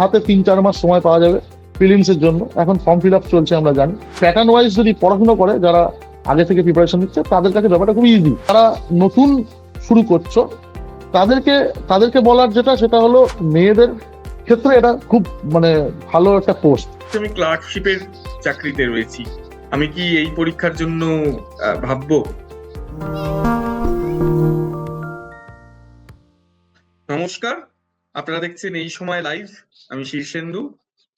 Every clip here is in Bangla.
হাতে 3-4 মাস সময় পাওয়া যাবে প্রিলিমসের জন্য। এখন ফর্ম ফিল আপ চলছে, আমরা জানি। প্যাটার্ন ওয়াইজ যদি পড়াশোনা করে যারা আগে থেকে প্রিপারেশন নিচ্ছে, তাদের কাছে ব্যাপারটা খুব ইজি। যারা নতুন শুরু করছো তাদেরকে বলার সেটা হলো, মেয়েদের ক্ষেত্রে এটা খুব ভালো একটা পোস্ট। আমি ক্লার্কশিপের চাকরিতে রয়েছি, আমি কি এই পরীক্ষার জন্য ভাববো? নমস্কার, আপনারা দেখছেন এই সময় লাইভ। আমি শীর্ষেন্দু।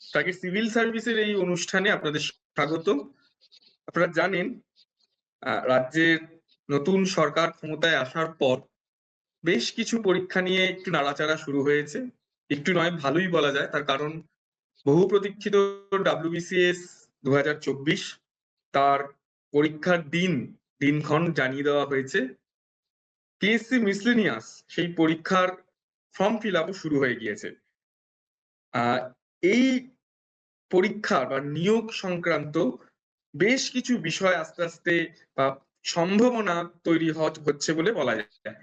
তাকে সিভিল সার্ভিসের এই অনুষ্ঠানে আপনাদের স্বাগত। আপনারা জানেন, রাজ্যের নতুন সরকার ক্ষমতায় আসার পর বেশ কিছু পরীক্ষা নিয়ে একটু নাড়াচাড়া শুরু হয়েছে। একটু নয়, ভালোই বলা যায়। তার কারণ বহু প্রতীক্ষিত WBCS 2024 তার পরীক্ষার দিনক্ষণ জানিয়ে দেওয়া হয়েছে। পিএসসি মিসলেনিয়াস সেই পরীক্ষার ফর্ম ফিল আপও শুরু হয়ে গিয়েছে। এই পরীক্ষা বা নিয়োগ সংক্রান্ত বেশ কিছু বিষয় আস্তে আস্তে বা সম্ভাবনা তৈরি হচ্ছে বলে বলা যায়।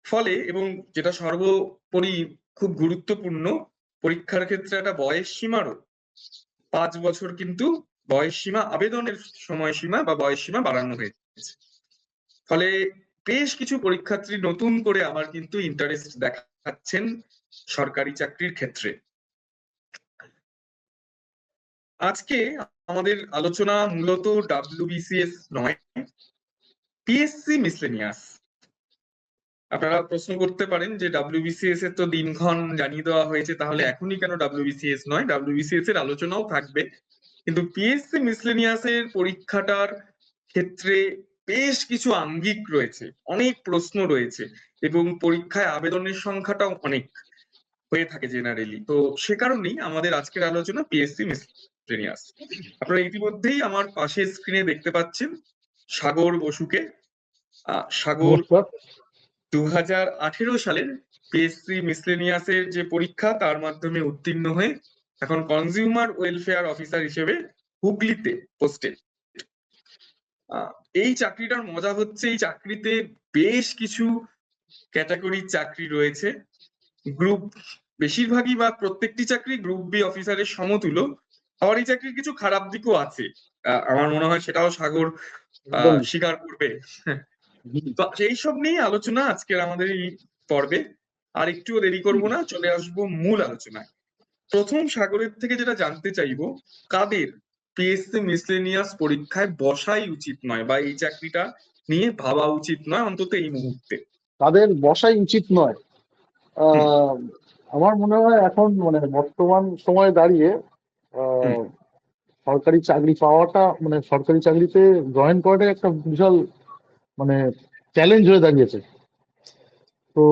ফলে, এবং যেটা সর্বোপরি খুব গুরুত্বপূর্ণ, পরীক্ষার ক্ষেত্রে একটা বয়স সীমারও 5 বছর কিন্তু বয়স সীমা, আবেদনের সময়সীমা বা বয়স সীমা বাড়ানো হয়েছে। ফলে বেশ কিছু পরীক্ষার্থী নতুন করে আবার কিন্তু ইন্টারেস্ট দেখাচ্ছেন সরকারি চাকরির ক্ষেত্রে। আজকে আমাদের আলোচনা মূলত WBCS নয়, পিএসসি মিসলেনিয়াস। আপনারা প্রশ্ন করতে পারেন যে WBCS এর তো দিনক্ষণ জানিয়ে দেওয়া হয়েছে, তাহলে এখনই কেন WBCS নয়? WBCS এর আলোচনাও থাকবে, কিন্তু পিএসসি মিসলেনিয়াস এর পরীক্ষাটার ক্ষেত্রে বেশ কিছু আঙ্গিক রয়েছে, অনেক প্রশ্ন রয়েছে, এবং পরীক্ষায় আবেদনের সংখ্যাটাও অনেক হয়ে থাকে জেনারেলি। তো সে কারণেই আমাদের আজকের আলোচনা পিএসসি মিসলেনিয়াস। আপনারা ইতিমধ্যেই আমার পাশের স্ক্রিনে দেখতে পাচ্ছেন সাগর বসুকে। সাগর 2018 সালের পিএসসি মিসলেনিয়াসের যে পরীক্ষা, তার মাধ্যমে উত্তীর্ণ হয়ে এখন কনজিউমার ওয়েলফেয়ার অফিসার হিসেবে হুগলিতে পোস্টেড। এই চাকরিটার মজা হচ্ছে, এই চাকরিতে বেশ কিছু ক্যাটাগরির চাকরি রয়েছে। গ্রুপ, বেশিরভাগই বা প্রত্যেকটি চাকরি গ্রুপ বি অফিসারের সমতুল্য। আবার এই চাকরির কিছু খারাপ দিকও আছে, আমার মনে হয় সেটাও সাগর স্বীকার করবে। তো সেই সব নিয়ে আলোচনা আজকের আমাদের এই পর্বে। আর একটুও দেরি করব না, চলে আসবো মূল আলোচনায়। প্রথম সাগরের থেকে যেটা জানতে চাইবো, কাদের পিএসসি মিসলেনিয়াস পরীক্ষায় বসাই উচিত নয় বা এই চাকরিটা নিয়ে ভাবা উচিত নয়, অন্তত এই মুহূর্তে? তাদের বসাই উচিত নয়। হুম আমার মনে হয় এখন বর্তমান সময়ে দাঁড়িয়ে হুম সরকারি চাকরি পাওয়াটা, সরকারি চাকরিতে জয়েন করাটা একটা বিশাল চ্যালেঞ্জ হয়ে দাঁড়িয়েছে। তো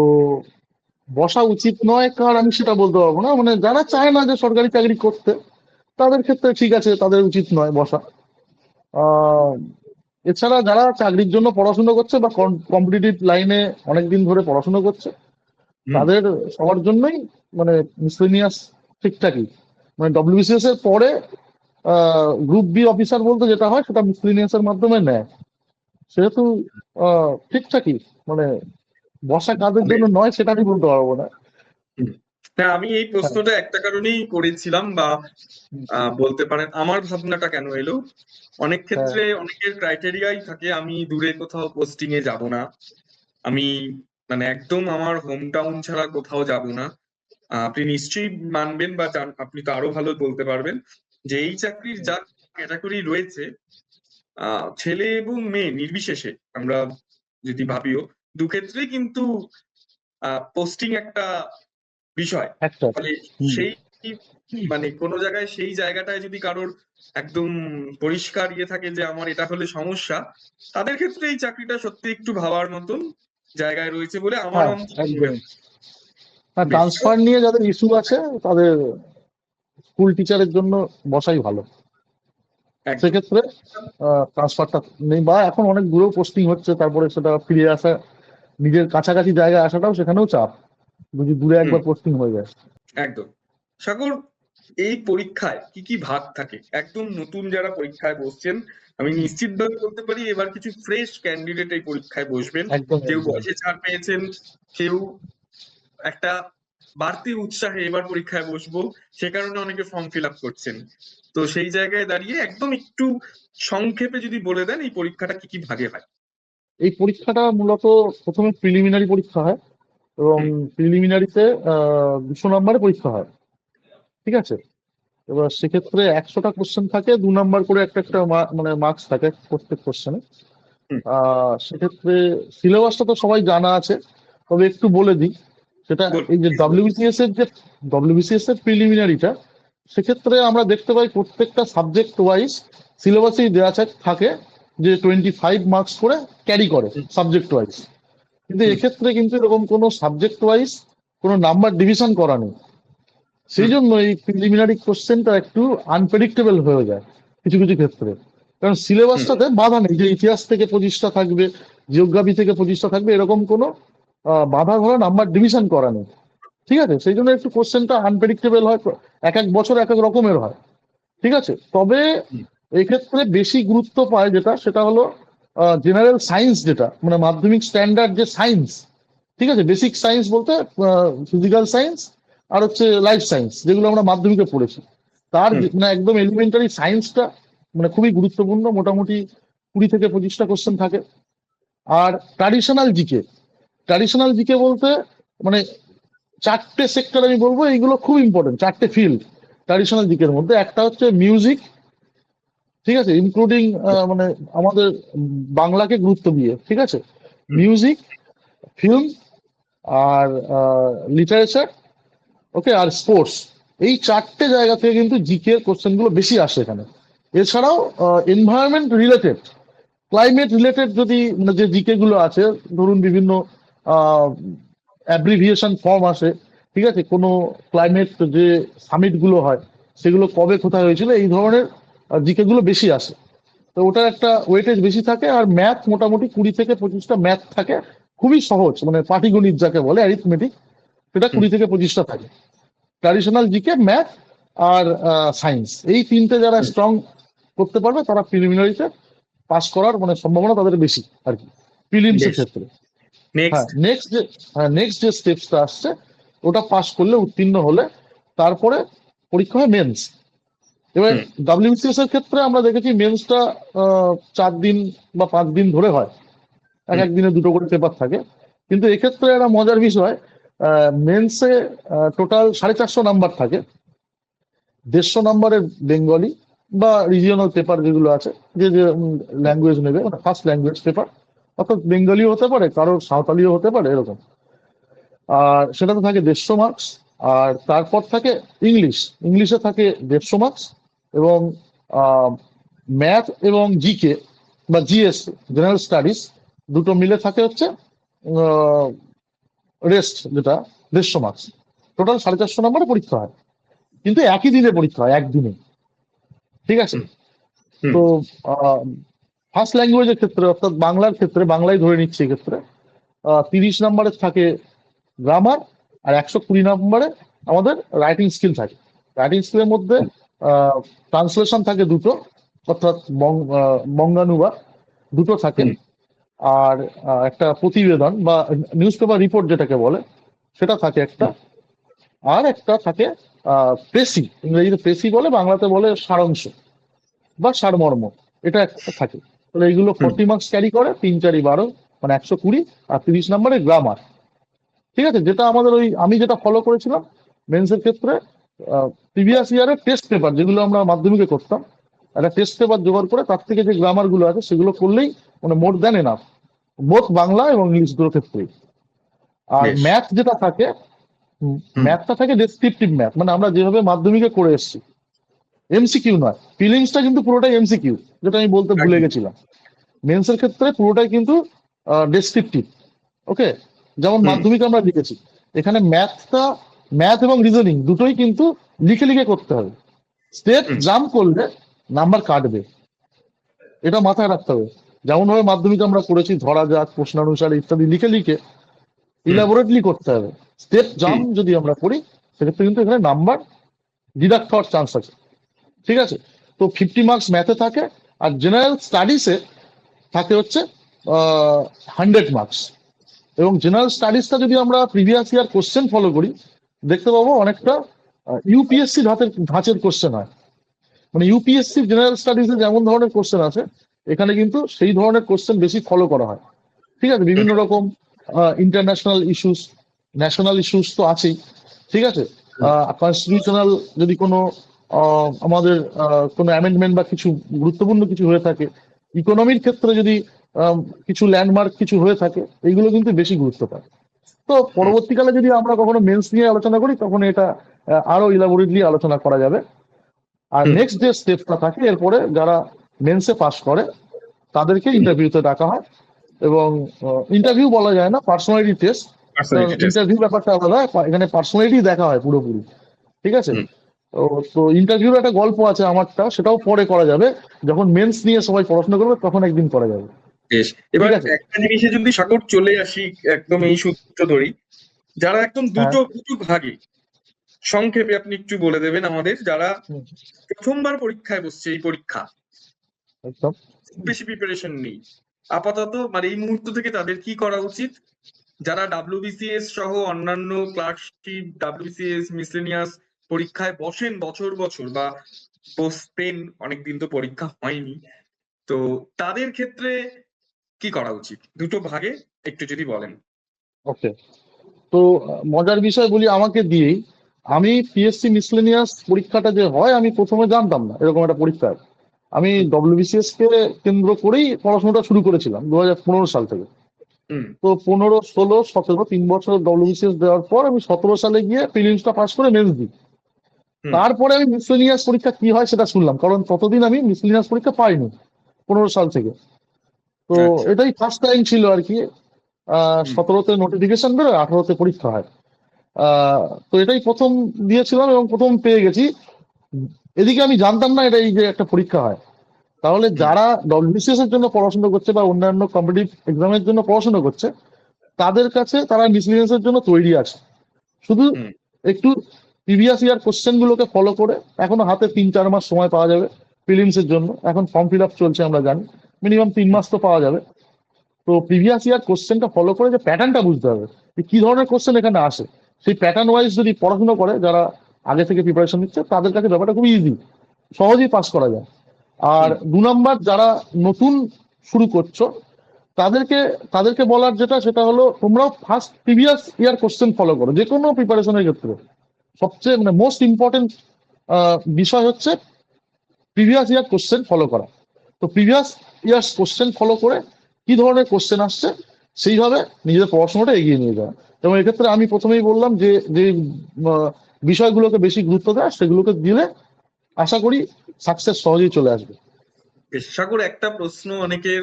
বসা উচিত নয় কার, আমি সেটা বলতে পারবো না। যারা চায় না যে সরকারি চাকরি করতে, তাদের ক্ষেত্রে ঠিক আছে, তাদের উচিত নয় বসা। আহ এছাড়া যারা চাকরির জন্য পড়াশোনা করছে বা কম্পিটিটিভ লাইনে অনেকদিন ধরে পড়াশোনা করছে, হুম তাদের সবার জন্যই মিসলেনিয়াস ঠিকঠাকই। WBCS এর পরে গ্রুপ বি অফিসার বলতে যেটা হয়, সেটা মিসলেনিয়াস এর মাধ্যমে নেয়। সেহেতু ঠিকঠাকই। মানে বসা কাদের মানে, জন্য নয় সেটা আমি বলতে পারবো না। হুম। হ্যাঁ, আমি এই হ্যাঁ, প্রশ্নটা একটা কারণেই করেছিলাম, বা বলতে পারেন আমার ভাবনাটা কেন এলো। অনেক হ্যাঁ, ক্ষেত্রে অনেকের ক্রাইটেরিয়াই থাকে, আমি দূরে কোথাও পোস্টিং এ যাব না, আমি একদম আমার হোম টাউন ছাড়া কোথাও যাব না। আপনি নিশ্চয়ই মানবেন বা আপনি তো আরো ভালো বলতে পারবেন যে এই চাকরির যা ক্যাটাগরি রয়েছে, ছেলে এবং মেয়ে নির্বিশেষে আমরা যদি ভাবিও, দুক্ষেত্রেই কিন্তু পোস্টিং একটা বিষয়। একটা। ফলে হুম। সেই কোনো জায়গায় সেই জায়গাটায় যদি কারোর একদম পরিষ্কার থাকে যে আমার এটা হলে সমস্যা, তাদের ক্ষেত্রে এই চাকরিটা সত্যি একটু ভাবার মতন জায়গায় রয়েছে বলে আমার হ্যাঁ, অন্তত মনে একদম। হয়। হ্যাঁ, বেশ, ট্রান্সফার নিয়ে যাদের ইস্যু আছে, তাদের স্কুল টিচারের জন্য বসাই ভালো। একদম। সেক্ষেত্রে ট্রান্সফারটা নেই, বা এখন অনেক দূরেও পোস্টিং হচ্ছে, তারপরে সেটা ফিরে আসা, নিজের কাছাকাছি জায়গায় আসাটাও সেখানেও চাপ, যদি দূরে হুম, একবার পোস্টিং হয়ে যায়। একদম। সাগর, এই পরীক্ষায় কি কি ভাগ থাকে? একদম নতুন যারা পরীক্ষায় বসছেন, আমি নিশ্চিতভাবে বলতে পারি এবার কিছু ফ্রেশ ক্যান্ডিডেট এই পরীক্ষায় বসবেন। একদম, কেউ একদম। বয়সে ছাড় পেয়েছেন, কেউ একটা বাড়তি উৎসাহে এবার পরীক্ষায় বসবো, সে কারণে অনেকে ফর্ম ফিল আপ করছেন। তো সেই জায়গায় দাঁড়িয়ে একদম একটু সংক্ষেপে যদি বলে দেন এই পরীক্ষাটা কি কি ভাগে হয়। এই পরীক্ষাটা মূলত প্রথমে প্রিলিমিনারি পরীক্ষা হয়, এবং হুম, প্রিলিমিনারিতে 200 নম্বরে পরীক্ষা হয়। ঠিক আছে, এবার সেক্ষেত্রে 100টা কোশ্চেন থাকে, 2 নাম্বার করে একটা একটা মানে মার্কস থাকে প্রত্যেক কোশ্চেনে। হুম, সেক্ষেত্রে সিলেবাসটা তো সবাই জানা আছে, তবে একটু বলে দিই। সেটা বলুন এই যে প্লিজ বলুন। ডব্লিউবিসিএস এর প্রিলিমিনারিটা, সেক্ষেত্রে আমরা দেখতে পাই প্রত্যেকটা সাবজেক্ট ওয়াইজ সিলেবাসেই দেওয়া থাকে যে 25 মার্কস করে ক্যারি করে হুম, সাবজেক্ট ওয়াইজ। কিন্তু হুম, এক্ষেত্রে কিন্তু এরকম কোনো সাবজেক্ট ওয়াইজ কোনো নাম্বার ডিভিশন করা নেই। সেই হুম, জন্য এই প্রিলিমিনারি কোশ্চেনটা একটু আনপ্রেডিক্টেবল হয়ে যায় কিছু কিছু ক্ষেত্রে। কারণ হুম, সিলেবাসটাতে বাধা নেই যে ইতিহাস থেকে 25টা থাকবে, জিওগ্রাফি থেকে 25টা থাকবে, এরকম কোনো বাধা ধরা নাম্বার ডিভিশন করা নেই। ঠিক আছে, সেই জন্য একটু কোশ্চেনটা আনপ্রেডিক্টেবল হয়, এক এক বছর এক এক রকমের হয়। ঠিক আছে, তবে হুম, এক্ষেত্রে বেশি গুরুত্ব পায় যেটা, সেটা হলো জেনারেল সায়েন্স, যেটা মানে মাধ্যমিক স্ট্যান্ডার্ড যে সায়েন্স। ঠিক আছে, বেসিক সায়েন্স বলতে ফিজিক্যাল সায়েন্স আর হচ্ছে লাইফ সায়েন্স, যেগুলো আমরা মাধ্যমিকে পড়েছি, তার হুম, মানে একদম এলিমেন্টারি সায়েন্সটা মানে খুবই গুরুত্বপূর্ণ। মোটামুটি 20 থেকে 25টা কোশ্চেন থাকে। আর ট্র্যাডিশনাল জিকে বলতে মানে 4টে সেক্টর আমি বলবো, এইগুলো খুব ইম্পর্টেন্ট, 4টে ফিল্ড ট্র্যাডিশনাল জিকের মধ্যে। একটা হচ্ছে মিউজিক, ঠিক আছে, ইনক্লুডিং মানে আমাদের বাংলাকে গুরুত্ব দিয়ে। ঠিক আছে, হুম, মিউজিক, ফিল্ম, আর লিটারেচার, ওকে, আর স্পোর্টস। এই 4টে জায়গা থেকে কিন্তু জিকে কোশ্চেন গুলো বেশি আসে এখানে। এছাড়াও এনভায়রনমেন্ট রিলেটেড, ক্লাইমেট রিলেটেড যদি মানে যে জিকে গুলো আছে, ধরুন বিভিন্ন অ্যাব্রিভিয়েশন ফর্ম আসে। ঠিক আছে, কোনো ক্লাইমেট যে সামিট গুলো হয়, সেগুলো কবে কোথায় হয়েছিল, এই ধরনের জিকে গুলো বেশি আসে। তো ওটার একটা ওয়েটেজ বেশি থাকে। আর ম্যাথ মোটামুটি 20 থেকে 25টা ম্যাথ থাকে, খুবই সহজ, মানে পাটিগণিত যাকে বলে, অ্যারিথমেটিক, সেটা হুম, 20 থেকে 25টা থাকে। ট্র্যাডিশনাল জিকে, ম্যাথ আর সায়েন্স, এই তিনটে যারা হুম, স্ট্রং করতে পারবে তারা প্রিলিমিনারিতে পাস করার মানে সম্ভাবনা তাদের বেশি আর কি, প্রিলিমস এর বেশ। ক্ষেত্রে। হ্যাঁ, নেক্সট। নেক্সট যে স্টেপসটা আসছে, ওটা পাস করলে, উত্তীর্ণ হলে, তারপরে পরীক্ষা হয় মেন্স। এবার হুম, ডাব্লিউবিসিএস এর ক্ষেত্রে আমরা দেখেছি মেন্সটা 4 দিন বা 5 দিন ধরে হয়, এক হুম, এক দিনে দুটো করে পেপার থাকে। কিন্তু এক্ষেত্রে একটা মজার বিষয়, মেন্সে টোটাল 450 নাম্বার থাকে। 150 নাম্বারের বেঙ্গলি বা রিজিওনাল পেপার যেগুলো আছে, যে যে ল্যাঙ্গুয়েজ নেবে, মানে ফার্স্ট ল্যাঙ্গুয়েজ পেপার, অর্থাৎ বেঙ্গলিও হতে পারে, কারোর সাঁওতালিও হতে পারে, এরকম। আর সেটাতে থাকে 150 মার্কস। আর তারপর থাকে ইংলিশে থাকে 150 মার্কস। এবং ম্যাথ এবং জিকে বা জিএস, জেনারেল স্টাডিজ, দুটো মিলে থাকে হচ্ছে রেস্ট, যেটা 150 মার্কস। টোটাল 450 নাম্বারে পরীক্ষা হয়, কিন্তু একই দিনে পরীক্ষা হয়, একদিনে। ঠিক আছে, হুম, হুম, তো ফার্স্ট ল্যাঙ্গুয়েজের ক্ষেত্রে, অর্থাৎ বাংলার ক্ষেত্রে, বাংলায় ধরে নিচ্ছে এক্ষেত্রে, 30 নাম্বারের থাকে গ্রামার, আর 120 নাম্বারে আমাদের রাইটিং স্কিল থাকে। রাইটিং স্কিলের মধ্যে ট্রান্সলেশন থাকে দুটো, অর্থাৎ বঙ্গানুবাদ দুটো থাকে। হুম, আর একটা প্রতিবেদন বা নিউজ পেপার রিপোর্ট যেটাকে বলে, সেটা থাকে একটা। হুম, আর একটা থাকে প্রেসি, ইংরেজিতে প্রেসি বলে, বাংলাতে বলে সারাংশ বা সারমর্ম, এটা একটা থাকে। তাহলে এইগুলো হুম, 40 মার্কস ক্যারি করে, 3 4 12, মানে 120। আর 30 নাম্বারে গ্রামার। ঠিক আছে, যেটা আমাদের ওই আমি যেটা ফলো করেছিলাম মেন্সের ক্ষেত্রে, প্রিভিয়াস ইয়ারের টেস্ট পেপার যেগুলো আমরা মাধ্যমিকে করতাম, একটা টেস্ট পেপার জোগাড় করে তার থেকে যে গ্রামার গুলো আছে সেগুলো করলেই মানে more than enough, both Bangla এবং ইংলিশ দুটো ক্ষেত্রেই। আর বেশ। ম্যাথ যেটা থাকে, হুম, ম্যাথটা থাকে ডেসক্রিপটিভ ম্যাথ, মানে আমরা যেভাবে মাধ্যমিকে করে এসেছি, এমসিকিউ নয়। ফিলিংসটা কিন্তু পুরোটাই এমসিকিউ, যেটা আমি বলতে ভুলে একদম। গেছিলাম। মেন্সের ক্ষেত্রে পুরোটাই কিন্তু ডেসক্রিপটিভ। ওকে, যেমন হুম, মাধ্যমিক আমরা লিখেছি, এখানে ম্যাথ এবং রিজনিং দুটোই কিন্তু লিখে লিখে করতে হবে। স্টেপ হুম, জাম্প করলে নাম্বার কাটবে, এটা মাথায় রাখতে হবে। যেমন ভাবে মাধ্যমিক আমরা করেছি, ধরা যাক, প্রশ্নানুসারে ইত্যাদি লিখে লিখে হুম, ইলাবোরেটলি করতে হবে। স্টেপ হুম, জাম্প যদি আমরা করি, সেক্ষেত্রে কিন্তু এখানে নাম্বার ডিডাক্ট হওয়ার চান্স আছে। ঠিক আছে, তো 50 মার্কস ম্যাথে থাকে। আর জেনারেল স্টাডিজে থাকে হচ্ছে 100 মার্কস। এবং জেনারেল স্টাডিজটা যদি আমরা প্রিভিয়াস ইয়ার কোশ্চেন ফলো করি, দেখতে পাবো অনেকটা ইউপিএসসি ধাঁচের কোশ্চেন হয়। মানে ইউপিএসসি জেনারেল স্টাডিজে যেমন ধরনের কোশ্চেন আছে, এখানে কিন্তু সেই ধরনের কোশ্চেন বেশি ফলো করা হয়। ঠিক আছে, বিভিন্ন রকম ইন্টারন্যাশনাল ইস্যুস, ন্যাশনাল ইস্যুস তো আছেই। ঠিক আছে, কনস্টিটিউশনাল যদি কোনো আমাদের কোনো অ্যামেন্ডমেন্ট বা কিছু গুরুত্বপূর্ণ কিছু হয়ে থাকে, ইকোনমির ক্ষেত্রে যদি কিছু ল্যান্ডমার্ক কিছু হয়ে থাকে, এইগুলো কিন্তু বেশি গুরুত্ব পায়। তো পরবর্তীকালে যদি আমরা কখনো মেন্স নিয়ে আলোচনা করি, তখন এটা আরো ইলাবোরেটলি আলোচনা করা যাবে। আর হুম, নেক্সট যে স্টেপটা থাকে, এরপরে যারা মেন্সে পাস করে তাদেরকে ইন্টারভিউতে ডাকা হয়। এবং ইন্টারভিউ বলা যায় না, personality test. Personality test. Interview ব্যাপারটা আলাদা, এখানে পার্সোনালিটি দেখা হয় পুরোপুরি। ঠিক আছে, হুম, তো তো ইন্টারভিউর একটা গল্প আছে আমারটা, সেটাও পরে করা যাবে, যখন মেন্স নিয়ে সবাই পড়াশোনা করবে তখন একদিন করা যাবে। বেশ। ঠিক এবার আছে। একটা জিনিসে যদি সাগর চলে আসি, একদম এই সূত্র ধরি, যারা একদম হ্যাঁ। দুটো দুটো ভাগে, সংক্ষেপে আপনি একটু বলে দেবেন আমাদের, যারা হুম, প্রথমবার পরীক্ষায় বসছে, এই পরীক্ষা একদম। খুব বেশি প্রিপারেশন নেই আপাতত, মানে এই মুহূর্ত থেকে তাদের কি করা উচিত? যারা ডাব্লিউবিসিএস সহ অন্যান্য ক্লার্কশিপ, ডাব্লিউবিসিএস, মিসলেনিয়াস পরীক্ষায় বসেন বছর বছর, বা বসতেন, অনেকদিন তো পরীক্ষা হয়নি, তো তাদের ক্ষেত্রে কি করা উচিত? দুটো ভাগে একটু যদি বলেন। ওকে, তো মজার বিষয় বলি আমাকে দিয়েই, আমি পিএসসি মিসলেনিয়াস পরীক্ষাটা যে হয়, আমি প্রথমে জানতাম না এরকম একটা পরীক্ষা আছে। আমি হুম, ডব্লিউবিসিএস কে কেন্দ্র করেই পড়াশোনাটা শুরু করেছিলাম 2015 সাল থেকে। হুম, তো 15, 16, 17 3 বছর ডব্লিউবিসিএস দেওয়ার পর আমি 17 সালে গিয়ে প্রিলিমসটা পাস করে মেন্স দিই। হুম। তারপরে আমি মিসলেনিয়াস পরীক্ষা কি হয় সেটা শুনলাম, কারণ ততদিন আমি মিসলেনিয়াস পরীক্ষা পাইনি 15 সাল থেকে। তো আচ্ছা। এটাই ফার্স্ট টাইম ছিল আর কি। হুম, 17তে নোটিফিকেশন বেরোয়, 18তে পরীক্ষা হয়। আহ, তো এটাই প্রথম দিয়েছিলাম এবং প্রথম পেয়ে গেছি। এদিকে আমি জানতাম না এটা এই যে একটা পরীক্ষা হয়। তাহলে হুম, যারা ডব্লিউবিসিএস এর জন্য পড়াশোনা করছে বা অন্যান্য কম্পিটিটিভ এক্সামের জন্য পড়াশোনা করছে, তাদের কাছে তারা মিসলিনিয়াস এর জন্য তৈরি আছে। শুধু হুম, একটু প্রিভিয়াস ইয়ার কোশ্চেন গুলোকে ফলো করে, এখনো হাতে 3-4 মাস সময় পাওয়া যাবে প্রিলিমস এর জন্য, এখন ফর্ম ফিল আপ চলছে আমরা জানি, মিনিমাম 3 মাস তো পাওয়া যাবে। তো প্রিভিয়াস ইয়ার কোশ্চেনটা ফলো করে যে প্যাটার্নটা বুঝতে হবে, যে কি ধরনের কোশ্চেন এখানে আসে, সেই প্যাটার্ন ওয়াইজ যদি পড়াশোনা করে যারা আগে থেকে প্রিপারেশন নিচ্ছে, তাদের কাছে ব্যাপারটা খুব ইজি, সহজেই পাস করা যায়। আর হুম। 2 নাম্বার, যারা নতুন শুরু করছো, তাদেরকে তাদেরকে বলার যেটা, সেটা হলো তোমরাও first previous year question follow করো যে কোনো প্রিপারেশনের ক্ষেত্রে। সবচেয়ে মানে মোস্ট ইম্পর্টেন্ট বিষয় হচ্ছে প্রিভিয়াস ইয়ার কোশ্চেন ফলো করা। তো প্রিভিয়াস ইয়ার কোশ্চেন ফলো করে কি ধরনের কোশ্চেন আসছে, সেইভাবে নিজেদের পড়াশোনাটা এগিয়ে নিয়ে যাওয়া। এবং এক্ষেত্রে আমি প্রথমেই বললাম যে যে আহ, বিষয়গুলোকে বেশি গুরুত্ব দেয়, সেগুলোকে দিলে আশা করি সাকসেস সহজেই চলে আসবে। বেশ, সাগর, একটা প্রশ্ন অনেকের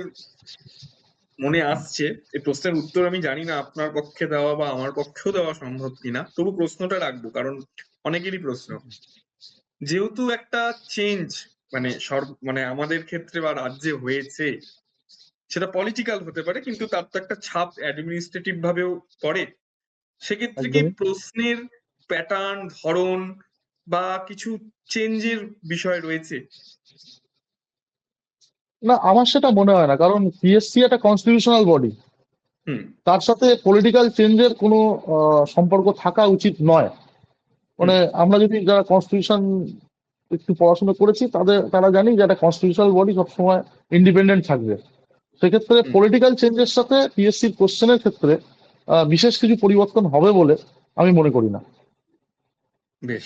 মনে আসছে, এই প্রশ্নের উত্তর আমি জানি না আপনার পক্ষে দেওয়া বা আমার পক্ষেও দেওয়া সম্ভব কিনা, তবু প্রশ্নটা রাখবো কারণ অনেকেরই প্রশ্ন। যেহেতু একটা চেঞ্জ, মানে মানে আমাদের ক্ষেত্রে বা রাজ্যে হয়েছে, সেটা পলিটিক্যাল হতে পারে, কিন্তু তার তো একটা ছাপ অ্যাডমিনিস্ট্রেটিভ ভাবেও পড়ে। সেক্ষেত্রে কি একদমই। প্রশ্নের প্যাটার্ন, ধরন বা কিছু চেঞ্জের বিষয় রয়েছে? না, আমার সেটা মনে হয় না, কারণ পিএসসি একটা কনস্টিটিউশনাল বডি, হুম, তার সাথে পলিটিক্যাল চেঞ্জের কোনো সম্পর্ক থাকা উচিত নয়। হুম, মানে আমরা যদি যারা কনস্টিটিউশন একটু পড়াশোনা করেছি, তারা জানি যে একটা কনস্টিটিউশনাল বডি সবসময় ইন্ডিপেন্ডেন্ট থাকবে। সেক্ষেত্রে হুম। পলিটিক্যাল চেঞ্জের সাথে পিএসসির কোশ্চেনের ক্ষেত্রে বিশেষ কিছু পরিবর্তন হবে বলে আমি মনে করি না। বেশ,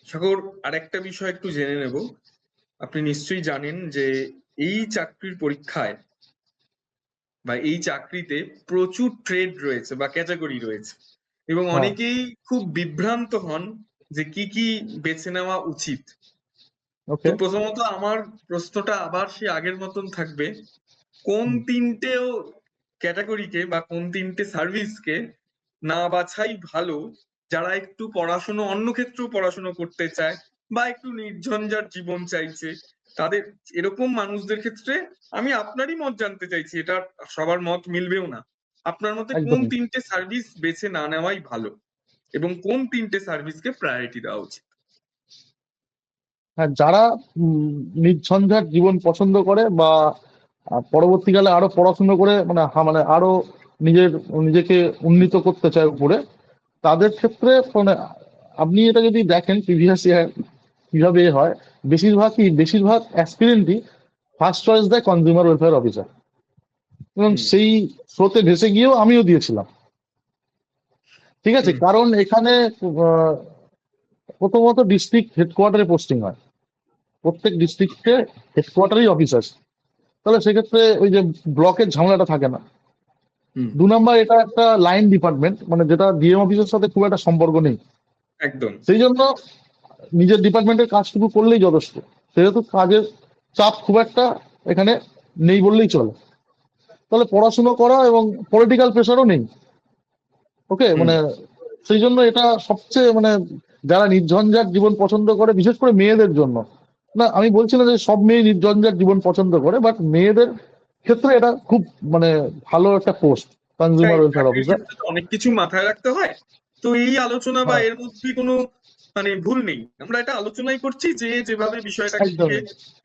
সাগর, আরেকটা বিষয় একটু জেনে নেব। আপনি নিশ্চয়ই জানেন যে এই চাকরির পরীক্ষায় বা এই চাকরিতে প্রচুর ট্রেড রয়েছে বা ক্যাটাগরি রয়েছে, এবং হ্যাঁ। অনেকেই খুব বিভ্রান্ত হন যে কি কি বেছে নেওয়া উচিত। তো ওকে। প্রথমত আমার প্রশ্নটা আবার সে আগের মতন থাকবে, কোন তিনটে ক্যাটাগরিকে বা কোন তিনটে সার্ভিসকে না বাছাই ভালো, যারা একটু পড়াশুনো, অন্য ক্ষেত্রেও পড়াশুনো করতে চায় বা একটু নির্ঝঞ্ঝাট জীবন চাইছে, তাদের, এরকম মানুষদের ক্ষেত্রে আমি আপনারই মত জানতে চাইছি, এটা সবার মত মিলবেও না। আপনার মতে কোন একদমই। তিনটে সার্ভিস বেছে না নেওয়াই ভালো এবং কোন তিনটে সার্ভিসকে প্রায়োরিটি দেওয়া উচিত? হ্যাঁ, যারা নির্ঝঞ্ঝাট জীবন পছন্দ করে বা পরবর্তীকালে আরো পড়াশুনো করে মানে মানে আরো নিজেকে উন্নীত করতে চায় উপরে, তাদের ক্ষেত্রে মানে আপনি এটা যদি দেখেন প্রিভিয়াস ইয়ার কিভাবে হয়, বেশিরভাগ অ্যাসপিরেন্টই ফার্স্ট চয়েস দেয় কনজিউমার ওয়েলফেয়ার অফিসার, এবং হুম সেই স্রোতে ভেসে গিয়েও আমিও দিয়েছিলাম। ঠিক আছে, হুম কারণ এখানে আহ, প্রথমত ডিস্ট্রিক্ট হেডকোয়ার্টারে পোস্টিং হয়, প্রত্যেক ডিস্ট্রিক্টে হেডকোয়ার্টারই অফিস আছে, তাহলে সেক্ষেত্রে ওই যে ব্লকের ঝামেলাটা থাকে না। হুম 2 নাম্বার, এটা একটা লাইন ডিপার্টমেন্ট, মানে যেটা ডিএম অফিসের সাথে খুব একটা সম্পর্ক নেই, একদম। সেই জন্য নিজের ডিপার্টমেন্টের কাজটুকু করলেই যথেষ্ট। সেহেতু কাজের চাপ খুব একটা এখানে নেই বললেই চলে। তাহলে পড়াশুনো করা এবং পলিটিক্যাল প্রেশারও নেই। ওকে, হুম মানে সেই জন্য এটা সবচেয়ে মানে যারা নির্ঝঞ্ঝাট জীবন পছন্দ করে, বিশেষ করে মেয়েদের জন্য, না আমি বলছি না যে সব মেয়ে নির্ঝঞ্ঝাট জীবন পছন্দ করে, বাট মেয়েদের ক্ষেত্রে এটা খুব মানে ভালো একটা পোস্ট, তাই কনজিউমার ওয়েলফেয়ার চাকরির অফিসার। ক্ষেত্রে তো অনেক কিছু মাথায় রাখতে হয়। তো এই আলোচনা বা হ্যাঁ, এর মধ্যে কোনো মানে ভুল নেই, আমরা এটা আলোচনাই করছি যে যেভাবে বিষয়টাকে একদম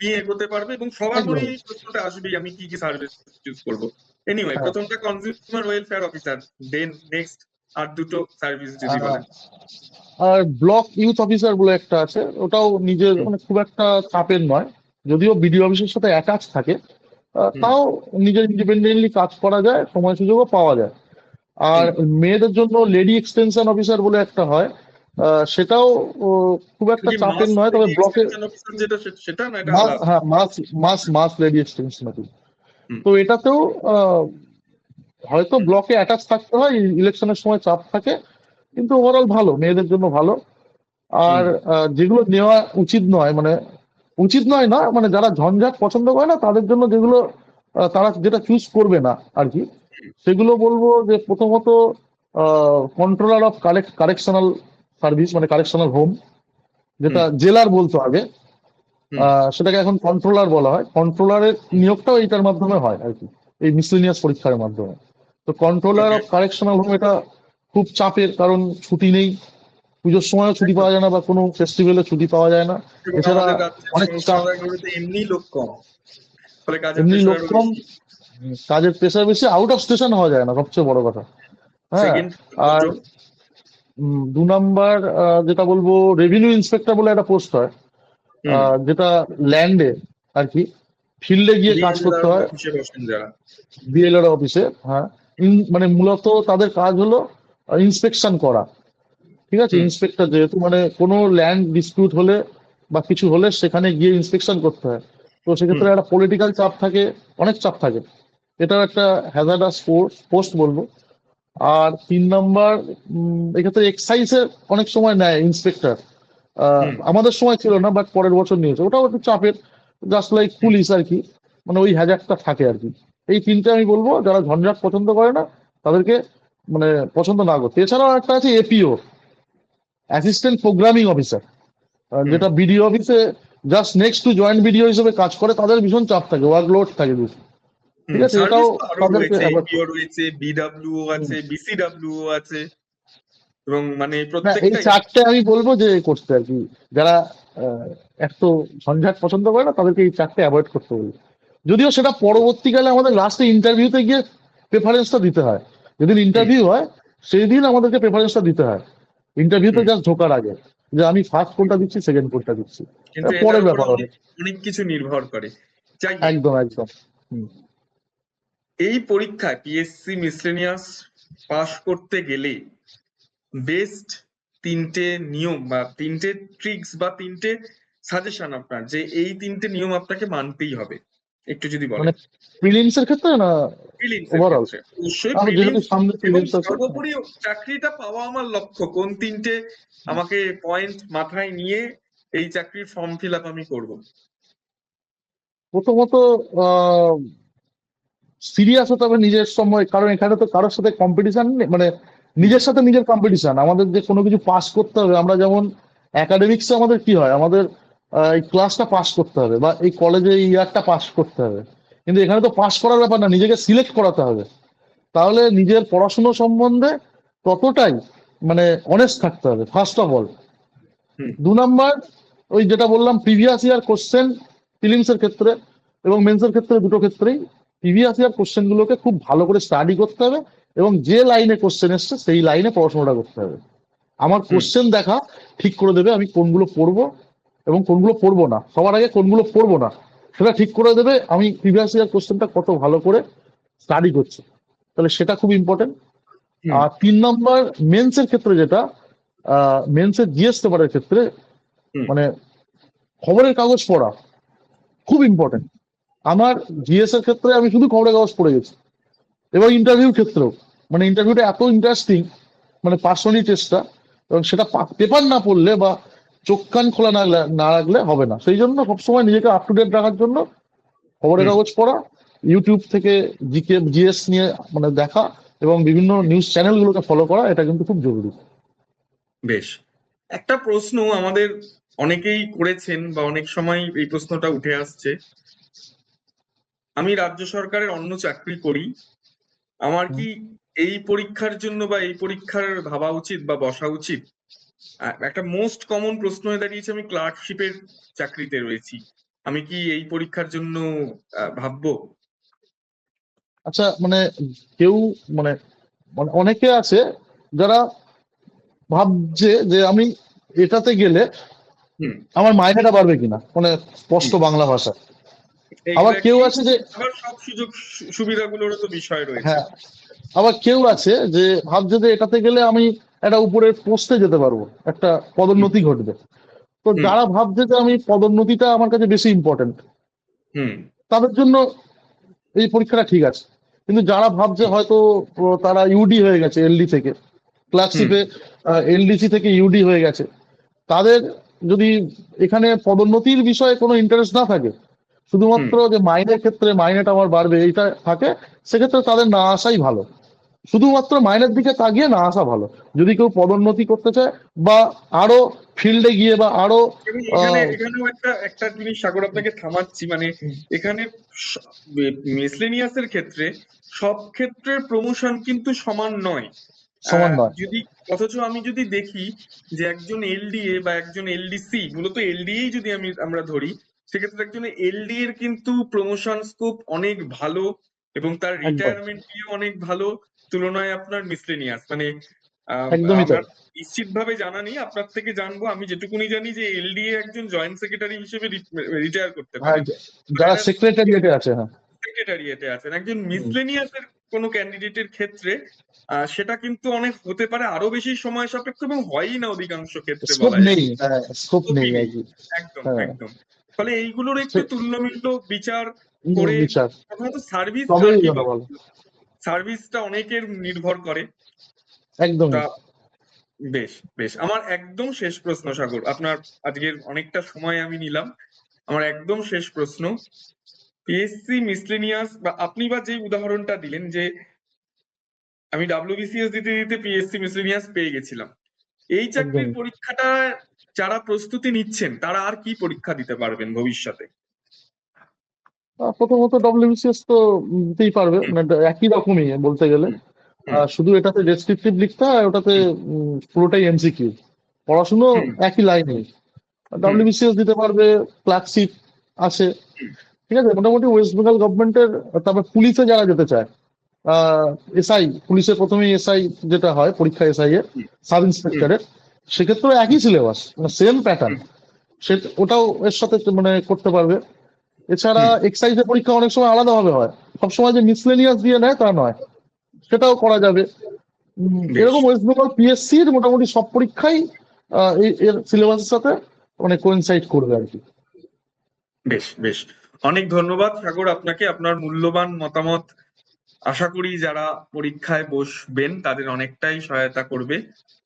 নিয়ে এগোতে পারবে, এবং সবার একদম। মনে এই প্রশ্নটা আসবেই আমি কি কি সার্ভিস চুজ করবো। এনিওয়ে, হ্যাঁ, প্রথমটা consumer welfare officer, then next আর দুটো সার্ভিস যদি আহ, বলেন। আর ব্লক ইউথ অফিসার বলে একটা আছে, ওটাও নিজের হুম মানে খুব একটা চাপের নয়, যদিও বিডিও অফিসের সাথে অ্যাটাচ থাকে, হুম তাও নিজের ইন্ডিপেন্ডেন্টলি কাজ করা যায়, সময় সুযোগও পাওয়া যায়। আর হুম মেয়েদের জন্য লেডি এক্সটেনশন অফিসার বলে একটা হয়, সেটাও ও, খুব এটা একটা কি চাপের মাস নয়, তবে লেডি ব্লকে এক্সটেনশন অফিসার যেটা সেটা না এটা মাস, আলাদা? হ্যাঁ মাস লেডি এক্সটেনশন অফিস। হুম তো এটাতেও হয়তো হুম ব্লকে অ্যাটাচ থাকতে হয়, ইলেকশনের সময় চাপ থাকে, কিন্তু ওভারঅল ভালো, মেয়েদের জন্য ভালো। আর হুম যেগুলো নেওয়া উচিত নয়, মানে উচিত নয় না, মানে যারা ঝঞ্ঝাট পছন্দ করে না তাদের জন্য যেগুলো তারা যেটা চুজ করবে না আর কি, সেগুলো বলবো যে প্রথমত কন্ট্রোলার অফ কারেকশনাল সার্ভিস, মানে কারেকশনাল হোম, যেটা হুম জেলার বলতো আগে, হুম সেটাকে এখন কন্ট্রোলার বলা হয়। কন্ট্রোলারের নিয়োগটাও এইটার মাধ্যমে হয় আর কি, এই মিসলিনিয়াস পরীক্ষার মাধ্যমে। তো controller okay. Of correctional home এটা খুব চাপের, কারণ ছুটি নেই, পুজোর সময়ও ছুটি একদম। পাওয়া যায় না, বা কোনো ফেস্টিভ্যালে ছুটি পাওয়া যায় না। এবং এছাড়া আমাদের রাজ্যের অনেক চাপ, সংস্থাগুলোতে এমনি লোক কম, ফলে কাজের এমনি প্রেশার লোক আরো কম, বেশি। কাজের প্রেশার বেশি, আউট অফ স্টেশন হওয়া যায় না, সবচেয়ে বড় কথা। হ্যাঁ। সেকেন্ড আর দুটো। 2 নাম্বার, যেটা বলবো, রেভিনিউ ইন্সপেক্টর বলে একটা পোস্ট হয়, হুম যেটা ল্যান্ডে আর কি, ফিল্ডে গিয়ে কাজ করতে বিএলআর হয়, অফিসে বসেন যারা। বিএলআর অফিসে। হ্যাঁ, মানে মূলত তাদের কাজ হলো ইন্সপেকশন করা। ঠিক আছে, হুম ইন্সপেক্টর যেহেতু, মানে কোনো ল্যান্ড ডিসপিউট হলে বা কিছু হলে সেখানে গিয়ে ইন্সপেকশন করতে হয়। তো হুম সেক্ষেত্রে একটা পলিটিক্যাল চাপ থাকে, অনেক চাপ থাকে, এটাও একটা হ্যাজার্ডাস পোস্ট বলবো। আর 3 নাম্বার, এক্ষেত্রে এক্সাইজের অনেক সময় নেয় ইন্সপেক্টর, হুম আমাদের সময় ছিল না, বাট পরের বছর নিয়েছে, ওটাও একটু চাপের, জাস্ট লাইক হুম পুলিশ আর কি, মানে ওই হ্যাজার্ডটা থাকে আর কি। এই তিনটে আমি বলবো যারা ঝঞ্ঝাট পছন্দ করে না তাদেরকে মানে পছন্দ না করতে। এছাড়াও একটা আছে এপিও, অ্যাসিস্ট্যান্ট প্রোগ্রামিং অফিসার, হুম যেটা বিডিও অফিসে just next to joint BDO হিসেবে কাজ করে, তাদের ভীষণ চাপ থাকে, ওয়ার্কলোড থাকে বেশি। ঠিক হুম আছে, এটাও সার্ভিস তো আরো তাদেরকে রয়েছে, অ্যাভয়েড এপিও করতে। রয়েছে, বিডাব্লিউ হুম। আছে, বিসিডাব্লিউ আছে, এবং মানে না, এই প্রত্যেকটাই। চারটে আমি বলবো যে করতে আর কি, যারা এত ঝঞ্ঝাট পছন্দ করে না তাদেরকে এই চারটে অ্যাভয়েড করতে বলবো। যদিও সেটা পরবর্তীকালে আমাদের লাস্টে ইন্টারভিউতে গিয়ে প্রেফারেন্সটা দিতে হয়, যেদিন হুম ইন্টারভিউ হয় সেই দিন আমাদেরকে প্রেফারেন্সটা দিতে হয়, ইন্টারভিউতে হুম জাস্ট ঢোকার আগে, যে আমি ফার্স্ট কোনটা দিচ্ছি, সেকেন্ড কোনটা দিচ্ছি, কিন্তু এটা এটার পরের উপরে ব্যাপার অনেক অনেক। অনেক কিছু নির্ভর করে। যাই হোক, একদম একদম। হুম। এই পরীক্ষায় পিএসসি মিসলেনিয়াস পাশ করতে গেলে বেস্ট তিনটে নিয়ম বা তিনটে ট্রিক্স বা তিনটে সাজেশন আপনার, যে এই তিনটে নিয়ম আপনাকে মানতেই হবে, একটু যদি বলেন। মানে প্রিলিমস এর ক্ষেত্রে না, প্রিলিমস এর ওভারঅল? ক্ষেত্রে অবশ্যই আমি যেহেতু প্রিলিমস, সামনে এবং প্রিলিমস আছে। সর্বোপরি চাকরিটা পাওয়া আমার লক্ষ্য, কোন তিনটে আমাকে পয়েন্ট মাথায় নিয়ে এই চাকরির ফর্ম ফিল আপ আমি করব। প্রথমত সিরিয়াস হতে হবে নিজের সময়, কারণ এখানে তো কারোর সাথে কম্পিটিশন নেই, মানে হুম নিজের সাথে নিজের কম্পিটিশন। আমাদের যে কোনো কিছু পাস করতে হবে, আমরা যেমন একাডেমিক্সে আমাদের কি হয়, আমাদের এই ক্লাসটা পাস করতে হবে বা এই কলেজে এই ইয়ারটা পাস করতে হবে, কিন্তু এখানে তো পাস করার ব্যাপার না, নিজেকে সিলেক্ট করাতে হবে। তাহলে নিজের পড়াশুনো সম্বন্ধে ততটাই মানে অনেস্ট থাকতে হবে first of all. Hmm 2 number, ওই যেটা বললাম প্রিভিয়াস ইয়ার কোশ্চেন, ফিলিমস এর ক্ষেত্রে এবং মেন্সের ক্ষেত্রে, দুটো ক্ষেত্রেই প্রিভিয়াস ইয়ার কোশ্চেন গুলোকে খুব ভালো করে স্টাডি করতে হবে এবং যে লাইনে কোশ্চেন এসছে সেই লাইনে পড়াশোনাটা করতে হবে। আমার হুম কোশ্চেন দেখা ঠিক করে দেবে আমি কোনগুলো পড়বো এবং কোনগুলো পড়বো না, সবার আগে কোনগুলো পড়বো না সেটা ঠিক করে দেবে আমি প্রিভিয়াস ইয়ার কোশ্চেনটা কত ভালো করে স্টাডি করছি, তাহলে সেটা খুব ইম্পর্টেন্ট। হুম আর 3 নম্বর, মেন্সের ক্ষেত্রে যেটা, মেন্সের জিএস পেপারের ক্ষেত্রে হুম মানে খবরের কাগজ পড়া খুব ইম্পর্টেন্ট। আমার জিএস এর ক্ষেত্রে আমি শুধু খবরের কাগজ পড়ে গেছি, এবং ইন্টারভিউর ক্ষেত্রেও মানে ইন্টারভিউটা এত ইন্টারেস্টিং, মানে পার্সোনালি টেস্টটা, এবং সেটা পেপার না পড়লে বা চোখ কান খোলা না রাখলে হবে না। সেই জন্য সবসময় নিজেকে আপ টু ডেট রাখার জন্য খবরের হুম কাগজ পড়া, ইউটিউব থেকে জিকে জিএস নিয়ে মানে দেখা এবং বিভিন্ন নিউজ চ্যানেলগুলোকে ফলো করা, এটা কিন্তু খুব জরুরি। বেশ। একটা প্রশ্ন আমাদের অনেকেই করেছেন বা অনেক সময় এই প্রশ্নটা উঠে আসছে, আমি রাজ্য সরকারের অন্য চাকরি করি, আমার কি এই পরীক্ষার জন্য বা এই পরীক্ষার ভাবা উচিত বা বসা উচিত? একটা মোস্ট কমন প্রশ্ন হয়ে দাঁড়িয়েছে, আমি ক্লার্কশিপের চাকরিতে রয়েছি, আমি কি এই পরীক্ষার জন্য ভাববো? আচ্ছা, মানে কেউ মানে মানে অনেকে আছে যারা ভাবছে যে আমি এটাতে গেলে হুম আমার মাইনেটা বাড়বে কিনা, মানে স্পষ্ট হুম বাংলা ভাষা। আবার কেউ এক্স্যাক্টলি। আছে যে, আবার সব সুযোগ সুবিধাগুলোরও তো বিষয় রয়েছে। হ্যাঁ, আবার কেউ আছে যে ভাবছে যে এটাতে গেলে আমি একটা উপরের পোস্টে যেতে পারবো, একটা হুম পদোন্নতি ঘটবে। তো হুম যারা ভাবছে যে আমি পদোন্নতিটা আমার কাছে বেশি ইম্পর্টেন্ট, হুম তাদের জন্য এই পরীক্ষাটা ঠিক আছে। কিন্তু যারা ভাবছে হয়তো তারা ইউডি হয়ে গেছে এলডি থেকে, হুম ক্লার্কশিপে এলডিসি থেকে ইউডি হয়ে গেছে, তাদের যদি এখানে পদোন্নতির বিষয়ে কোনো ইন্টারেস্ট না থাকে, হুম শুধুমাত্র যে মাইনের ক্ষেত্রে মাইনেটা আমার বাড়বে এইটা থাকে, সেক্ষেত্রে তাদের না আসাই ভালো। শুধুমাত্র মাইনের দিকে তাকিয়ে না আসা ভালো। যদি কেউ পদোন্নতি করতে চায় বা আরো ফিল্ডে গিয়ে বা আরো এবং আহ, এখানেও একটা একটা জিনিস সাগর আপনাকে থামাচ্ছি, মানে এখানে মিসলেনিয়াস এর ক্ষেত্রে সব ক্ষেত্রের প্রমোশন কিন্তু সমান নয়। সমান নয়। যদি অথচ আমি যদি দেখি যে একজন এলডিএ বা একজন এলডিসি, মূলত এলডিএ যদি আমরা ধরি, সেক্ষেত্রে একজন এলডি এর কিন্তু প্রমোশন স্কোপ অনেক ভালো এবং তার একদম, রিটায়ারমেন্ট অনেক ভালো তুলনায় আপনার মিসলেনিয়াস, মানে একদমই আমার তাই। নিশ্চিত ভাবে জানা নেই, আপনার থেকে জানবো। আমি যেটুকুনি জানি যে এলডিএ একজন জয়েন্ট সেক্রেটারি হিসেবে রিটায়ার করতে হ্যাঁ, পারেন, যারা সেক্রেটারিয়েটে আছে, হ্যাঁ। সেক্রেটারিয়েটে আছেন। একজন হুম। মিসলেনিয়াস এর কোনো ক্যান্ডিডেটের ক্ষেত্রে সেটা কিন্তু অনেক হতে পারে আরো বেশি সময় সাপেক্ষ এবং হয়ই না অধিকাংশ ক্ষেত্রে স্কোপ বলা যায়। নেই, হ্যাঁ, স্কোপ নেই স্কোপই আর নেই। কি। একদম হ্যাঁ, একদম। ফলে এইগুলোর একটু তুল্যমূল্য বিচার করে, বিচার প্রথমত সার্ভিস আর তবেই কি ওটা ভালো। সার্ভিসটা অনেকের নির্ভর করে। একদমই। তা বেশ বেশ, আমার একদম শেষ প্রশ্ন সাগর, আপনার আজকের অনেকটা সময় আমি নিলাম। আমার একদম শেষ প্রশ্ন, পিএসসি মিসলেনিয়াস বা আপনি বা যে উদাহরণটা দিলেন যে আমি ডাব্লিউবিসিএস দিতে দিতে পিএসসি মিসলেনিয়াস পেয়ে গেছিলাম, এই চাকরির একদমই। পরীক্ষাটা যারা প্রস্তুতি নিচ্ছেন তারা আর কি পরীক্ষা দিতে পারবেন ভবিষ্যতে? প্রথমত ডব্লিউবিসিএস তো দিতেই পারবে, হুম মানে একই রকমই বলতে গেলে। হুম হুম শুধু এটাতে ডেসক্রিপটিভ লিখতে হয়, ওটাতে হুম পুরোটাই এমসিকিউ। পড়াশুনো হুম একই লাইনে। হুম ডব্লিউবিসিএস দিতে পারবে, ক্লার্কশিপ আছে, হুম ঠিক আছে। মোটামুটি ওয়েস্ট বেঙ্গল গভর্নমেন্টের, তারপর পুলিশে যারা যেতে চায়, এসআই, পুলিশে প্রথমেই এসআই যেটা হয় পরীক্ষা, এসআই এর, হুম সাব হুম ইন্সপেক্টরের, সেক্ষেত্রেও একই সিলেবাস, মানে সেম প্যাটার্ন। হুম সে ওটাও এর সাথে মানে করতে পারবে। এছাড়া হুম এক্সাইজের পরীক্ষা অনেক সময় আলাদাভাবে হয়, সবসময় যে মিসলেনিয়াস দিয়ে নেয় তা নয়, সেটাও করা যাবে। বেশ এরকম ওয়েস্ট বেঙ্গল পিএসসির মোটামুটি সব পরীক্ষাই এর সিলেবাসের সাথে মানে কোইনসাইড করবে আর কি। বেশ বেশ, অনেক ধন্যবাদ সাগর আপনাকে, আপনার মূল্যবান মতামত আশা করি যারা পরীক্ষায় বসবেন তাদের অনেকটাই সহায়তা করবে।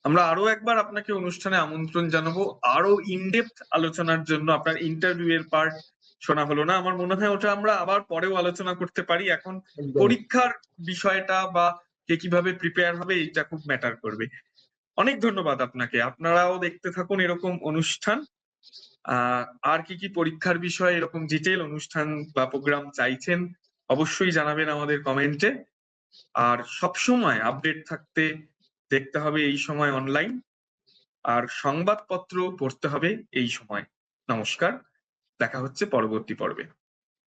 আমরা আরো একবার আপনাকে অনুষ্ঠানে আমন্ত্রণ জানাবো আরো ইনডেপথ আলোচনার জন্য। আপনার ইন্টারভিউ এর পার্ট শোনা হলো না, আমার মনে হয় ওটা আমরা আবার পরেও আলোচনা করতে পারি। এখন একদম। পরীক্ষার বিষয়টা বা কে কিভাবে প্রিপেয়ার হবে এইটা খুব ম্যাটার করবে। অনেক ধন্যবাদ আপনাকে, আপনারাও দেখতে থাকুন এরকম অনুষ্ঠান। আর কি কি পরীক্ষার বিষয়ে এরকম ডিটেল অনুষ্ঠান বা প্রোগ্রাম চাইছেন অবশ্যই জানাবেন আমাদের কমেন্টে। আর সবসময় আপডেট থাকতে দেখতে হবে এই সময় অনলাইন, আর সংবাদপত্র পড়তে হবে এই সময়। নমস্কার, দেখা হচ্ছে পরবর্তী পর্বে।